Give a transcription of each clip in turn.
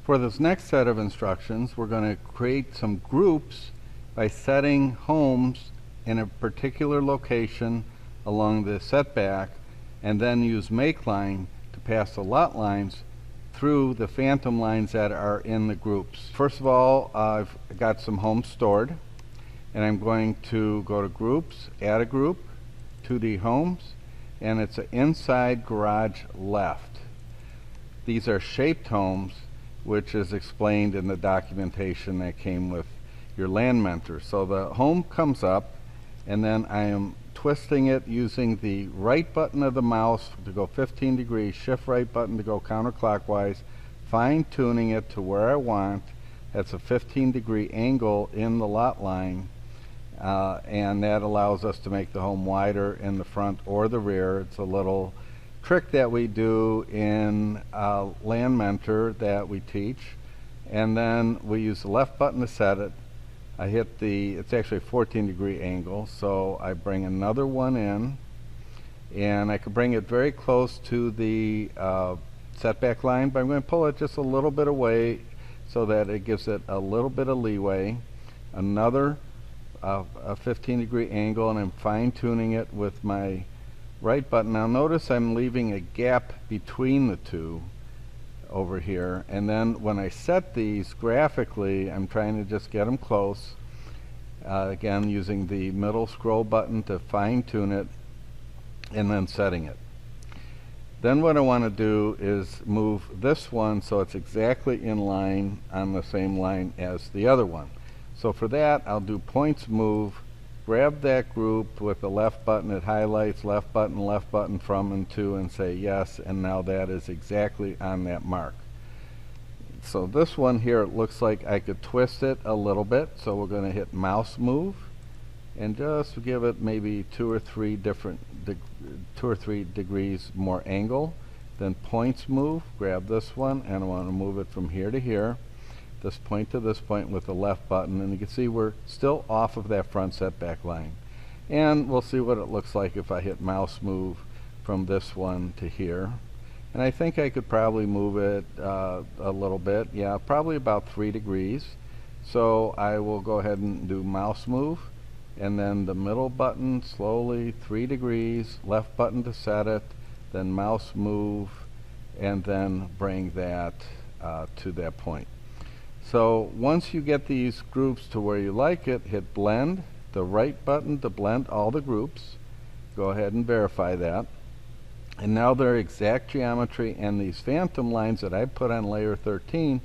For this next set of instructions, we're going to create some groups by setting homes in a particular location along the setback, and then use MakeLine to pass the lot lines through the phantom lines that are in the groups. First of all, I've got some homes stored, and I'm going to go to Groups, Add a Group, 2D Homes, and it's an inside garage left. These are shaped homes, which is explained in the documentation that came with your LandMentor. So the home comes up, and then I am twisting it using the right button of the mouse to go 15 degrees, shift right button to go counterclockwise, fine tuning it to where I want. That's a 15-degree angle in the lot line, and that allows us to make the home wider in the front or the rear. It's a little trick that we do in LandMentor that we teach, and then we use the left button to set it. I hit it's actually a 14-degree angle, so I bring another one in, and I could bring it very close to the setback line, but I'm going to pull it just a little bit away so that it gives it a little bit of leeway. Another a 15-degree angle, and I'm fine-tuning it with my right button. Now notice I'm leaving a gap between the two over here, and then when I set these graphically, I'm trying to just get them close, again using the middle scroll button to fine-tune it, and then setting it. Then what I want to do is move this one so it's exactly in line on the same line as the other one. So for that, I'll do points move, grab that group with the left button, it highlights left button from and to, and say yes, and now that is exactly on that mark. So this one here, it looks like I could twist it a little bit, so we're going to hit mouse move and just give it maybe 2 or 3 degrees more angle. Then points move, grab this one, and I want to move it from here to here, this point to this point with the left button, and you can see we're still off of that front setback line. And we'll see what it looks like if I hit mouse move from this one to here. And I think I could probably move it a little bit, yeah, probably about 3 degrees. So I will go ahead and do mouse move, and then the middle button slowly 3 degrees, left button to set it, then mouse move, and then bring that to that point. So once you get these groups to where you like it, hit blend, the right button to blend all the groups. Go ahead and verify that. And now their exact geometry, and these phantom lines that I put on layer 13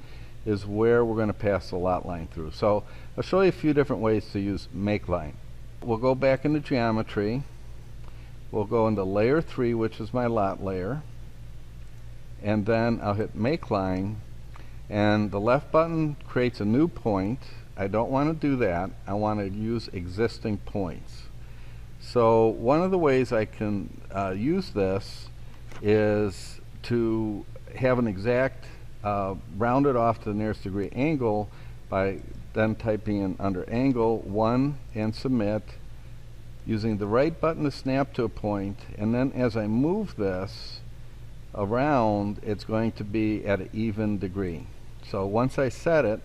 is where we're going to pass the lot line through. So I'll show you a few different ways to use MakeLine. We'll go back into geometry. We'll go into layer 3, which is my lot layer. And then I'll hit MakeLine, and the left button creates a new point. I don't want to do that. I want to use existing points. So one of the ways I can use this is to have an exact rounded off to the nearest degree angle by then typing in under angle 1 and submit, using the right button to snap to a point, and then as I move this around, it's going to be at an even degree. So once I set it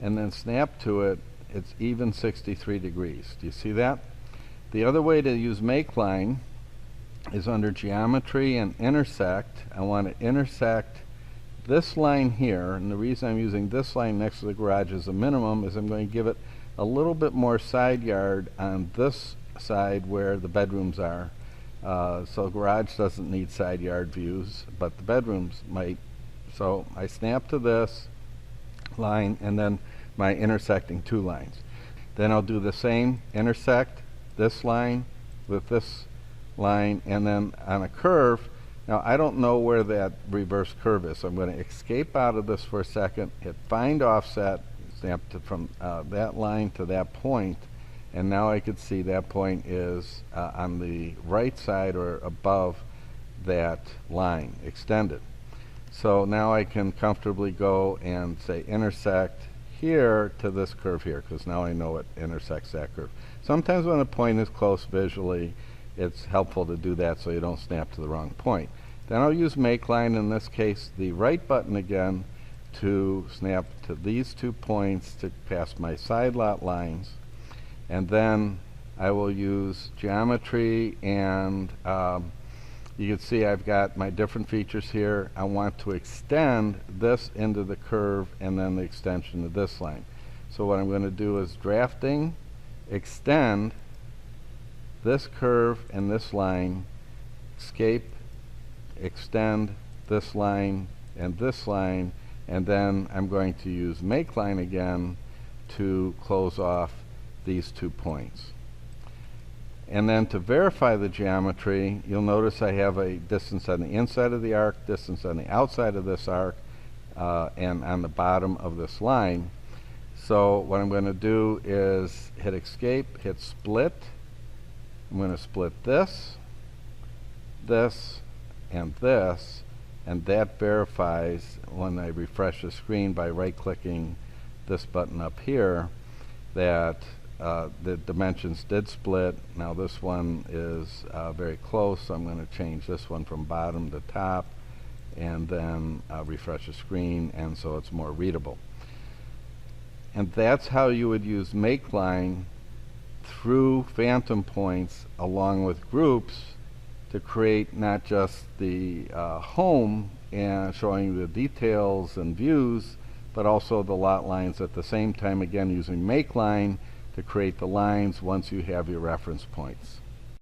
and then snap to it, it's even 63 degrees. Do you see that? The other way to use MakeLine is under geometry and intersect. I want to intersect this line here, and the reason I'm using this line next to the garage as a minimum is I'm going to give it a little bit more side yard on this side where the bedrooms are. So garage doesn't need side yard views, but the bedrooms might. So I snap to this line and then my intersecting 2 lines. Then I'll do the same, intersect this line with this line, and then on a curve. Now I don't know where that reverse curve is, so I'm going to escape out of this for a second, hit find offset, snap to from that line to that point, and now I could see that point is on the right side or above that line extended. So now I can comfortably go and say intersect here to this curve here, because now I know it intersects that curve. Sometimes when a point is close visually, it's helpful to do that so you don't snap to the wrong point. Then I'll use MakeLine, in this case the right button again, to snap to these 2 points to pass my side lot lines, and then I will use geometry, and you can see I've got my different features here. I want to extend this into the curve and then the extension of this line. So what I'm going to do is drafting, extend this curve and this line, escape, extend this line, and then I'm going to use MakeLine again to close off these 2 points. And then to verify the geometry, you'll notice I have a distance on the inside of the arc, distance on the outside of this arc, and on the bottom of this line. So what I'm going to do is hit escape, hit split. I'm going to split this, this, and this, and that verifies when I refresh the screen by right-clicking this button up here that the dimensions did split. Now this one is very close, so I'm going to change this one from bottom to top, and then refresh the screen, and so it's more readable. And that's how you would use MakeLine through phantom points along with groups to create not just the home and showing the details and views, but also the lot lines at the same time, again using MakeLine to create the lines once you have your reference points.